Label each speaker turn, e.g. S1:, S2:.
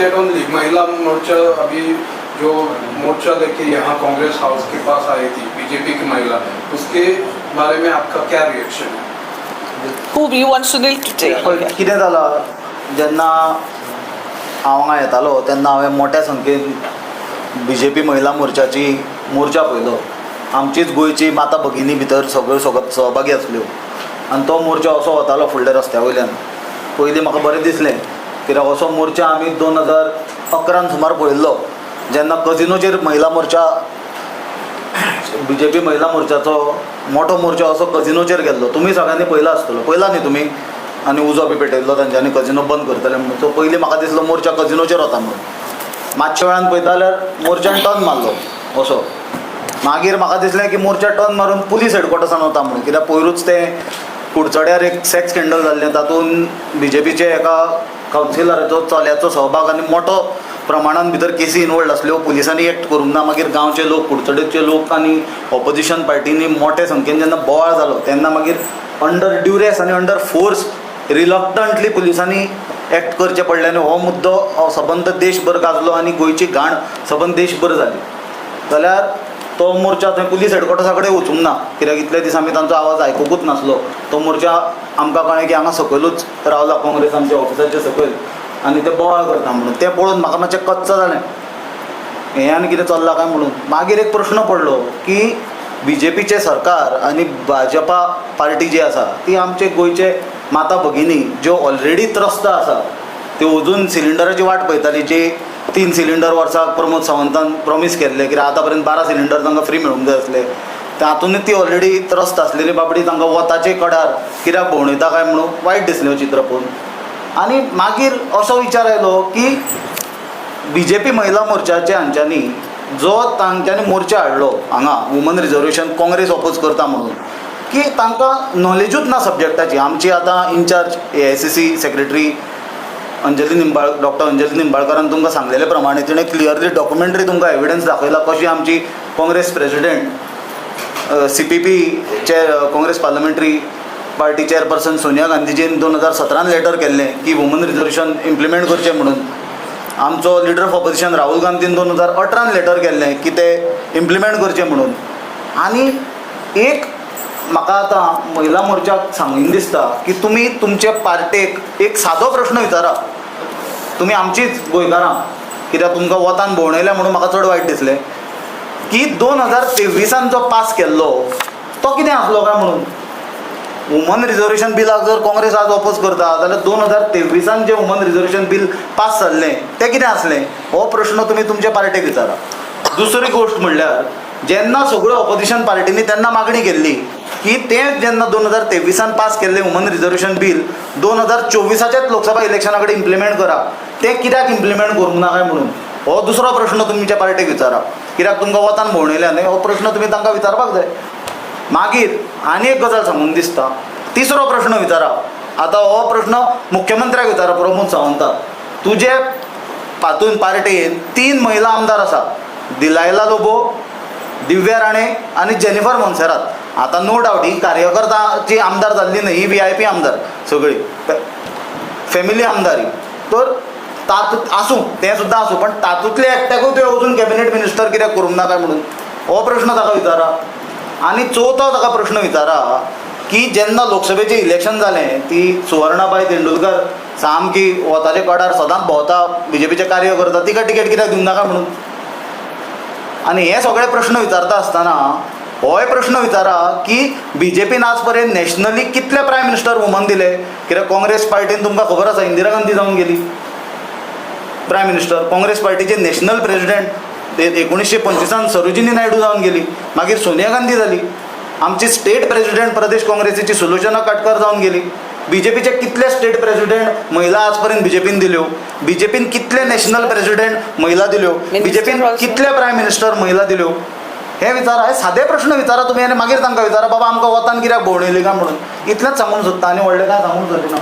S1: That only महिला मोर्चा अभी जो मोर्चा लेके यहाँ कांग्रेस हाउस के पास आई थी बीजेपी की महिला, उसके बारे में आपका क्या रिएक्शन है?
S2: Who you want Sunil to take?
S3: कितें जालां, जेन्ना हांव हांगा येतालो तेन्ना हांवें मोठ्या संख्येन BJP महिला मोर्चाची मोर्चा पळयलो. आमचीच गोंयची माता भगिनी भितर सगळ्यो सहभागी आसल्यो आनी तो मोर्चा असो वतालो फुडल्या रस्त्या वयल्यान. पयलीं म्हाका बरें दिसलें, कित्याक असो मोर्चा आमी 2011 सुमार पळयल्लो, जेन्ना कजिनोचेर महिला मोर्चा BJP महिला मोर्चाचो मोठो मोर्चा असो कजिनोचेर गेल्लो. तुमी सगळ्यांनी पळयला आसतलो, पळयला न्ही तुमी? आनी उजो बी पेटयल्लो तांच्यांनी कजिनो बंद करतले म्हणून. सो पयलीं म्हाका दिसलो मोर्चा कजिनोचेर वता म्हणून. मातशे वेळान पळयता जाल्यार मोर्चान टर्न मारलो असो. मागीर म्हाका दिसलें की मोर्चा टर्न मारून पुलीस हेडक्वॉर्टर्सान वता म्हणून, कित्याक पयरूच तें कुडचड्यार एक सेक्स स्कॅन्डल जाल्लें, तातूंत BJPचे एका कावन्सिलराचो चल्याचो सहभाग आनी मोठो प्रमाणान भितर केसी इनवॉल्ड आसल्यो. पुलिसांनी एक्ट करूंक ना. मागीर गांवचे लोक, कुडचडेचे लोक आनी ऑपोजिशन पार्टींनी मोठे संख्येन जेन्ना बोवाळ जालो तेन्ना मागीर अंडर ड्युरेस आनी अंडर फोर्स रिलक्टंटली पुलिसांनी एक्ट करचें पडलें आनी हो मुद्दो सबंद देशभर गाजलो आनी गोंयची घाण सबंद देशभर जाली. जाल्यार तो मोर्चा थंय पुलीस हेडक्वॉर्टर्सा कडेन वचूंक ना, कित्याक इतले दीस आमी तांचो आवाज आयकुंकूच नासलो. तो मोर्चा आमकां कळ्ळें की हांगा सकयलूच रावला काँग्रेस आमच्या ऑफिसाचे सकयल आनी ते बोवाळ करता म्हणून. तें पळोवन म्हाका मातशें कच्च जालें, हें आनी कितें चल्लां काय म्हणून. मागीर एक प्रश्न पडलो की BJPचे सरकार आनी भाजपा पार्टी जी आसा ती आमचे गोंयचे माता भगिनी ज्यो ऑलरेडी त्रस्त आसा त्यो अजून सिलिंडराची वाट पळयताली, जे 3 सिलिंडर वर्साक प्रमोद सावंतान प्रॉमीस केल्ले, कित्याक आतां पर्यंत 12 सिलिंडर तांकां फ्री मेळूंक जाय आसले. तातूंत ती ऑलरेडी त्रस्त आसलेली बाबडी तांकां वताचे कडार कित्याक भोंवणयता काय म्हणून वायट दिसलें चित्र पळोवन. आनी मागीर असो विचार आयलो की BJP महिला मोर्चाचे हांच्यांनी जो तांच्यांनी मोर्चा हाडलो हांगा वुमन रिजर्वेशन काँग्रेस ऑपोज करता म्हणून, की तांकां नॉलेजूच ना सब्जेक्टाची. आमची आतां in charge AICC secretary doctor Anjali निंबाळकरान तुमकां सांगलेले प्रमाणे तिणें क्लियरली डॉक्युमेंटरी तुमकां एविडन्स दाखयला कशी आमची Congress president CPP Congress parliamentary party chairperson Sonia गांधीजीन 2017 लेटर केल्लें की वुमन रिजर्वेशन इम्प्लिमेंट करचें म्हणून. आमचो लिडर ऑफ ऑपोजिशन राहुल गांधीन 2018 लेटर केल्लें की ते इम्प्लिमेंट करचें म्हणून. आनी एक म्हाका आतां महिला मोर्चाक सांगून दिसता की तुमी तुमचे पार्टेक एक सादो प्रश्न विचारा. तुमी आमचीच गोंयकारां, कित्याक तुमकां वतान भोंवणयल्या म्हणून म्हाका चड वायट दिसलें, की 2023 जो पास केल्लो तो कितें आसलो काय म्हणून. वुमन रिजर्वेशन बिलाक जर काँग्रेस आज ऑपोज करता जाल्यार 2023 जे वुमन रिजर्वेशन बील पास जाल्लें तें कितें आसलें हो प्रश्न तुमी तुमच्या पार्टेक विचारा. दुसरी गोश्ट म्हणल्यार जेन्ना सगळ्यो ऑपोजिशन पार्टींनी तेन्ना मागणी केल्ली की तें जेन्ना 2023 पास केल्लें वुमन रिजर्वेशन बील 2024च्याच लोकसभा इलेक्शना कडेन इम्प्लिमेंट करा, तें कित्याक इम्प्लिमेंट करूंक ना काय म्हणून हो दुसरो प्रश्न तुमच्या पार्टेक विचारा. कित्याक तुमकां वतान भोंवणयल्या न्हय, हो प्रश्न तुमी तांकां विचारपाक जाय. मागीर आनी एक गजाल सांगून दिसता, तिसरो प्रश्न विचारा. आतां हो प्रश्न मुख्यमंत्र्याक विचारा, प्रमोद सावंताक. तुजे हातून पार्टेन 3 महिला आमदार आसा, दिलायला लोबो, दिव्या राणे आनी जेनिफर मोन्सेरात. आतां नो डावट ही कार्यकर्ताची आमदार जाल्ली न्हय, ही VIP आमदार सगळी फॅमिली आमदारी. तर तातूंत आसूं तें सुद्दां आसूं, पण तातूंतले एकट्याकूय त्यो अजून कॅबिनेट मिनिस्टर कित्याक करूंक ना काय म्हणून हो प्रश्न ताका विचारा. आनी चवथो ताका प्रश्न विचारा की जेन्ना लोकसभेचें इलेक्शन जालें ती सुवर्णाबाई तेंडुलकर सामकी वताचे कडार सदांच भोंवता, BJPचे कार्य करता, तिका टिकेट कित्याक दिवंक नाका म्हणून. आनी हे सगळे प्रश्न विचारता आसतना होय प्रश्न विचारा की BJPन आज पर्यंत नॅशनली कितले प्रायम मिनिस्टर वुमन दिले. कित्याक काँग्रेस पार्टीन तुमकां खबर आसा इंदिरा गांधी जावन गेली प्रायम मिनिस्टर. काँग्रेस पार्टीचे नॅशनल प्रेसिडेंट 1925 सरोजिनी नायडू जावन गेली. मागीर सोनिया गांधी जाली. आमची स्टेट प्रेसिडेंट प्रदेश काँग्रेसीची सुलोचना काटकर जावन गेली. BJPचे कितले स्टेट प्रेसिडेंट महिला आज पर्यंत BJPन दिल्यो. BJPन कितले नॅशनल प्रेसिडेंट महिला दिल्यो. BJPन कितले प्रायम मिनिस्टर महिला दिल्यो. हे विचारा, हे सादे प्रश्न विचारा तुमी आनी मागीर तांकां विचारा बाबा आमकां वतान कित्याक भोंवणयली काय म्हणून. इतलेंच सांगून सोदता आनी व्हडलें काय सांगूंक सोदिना.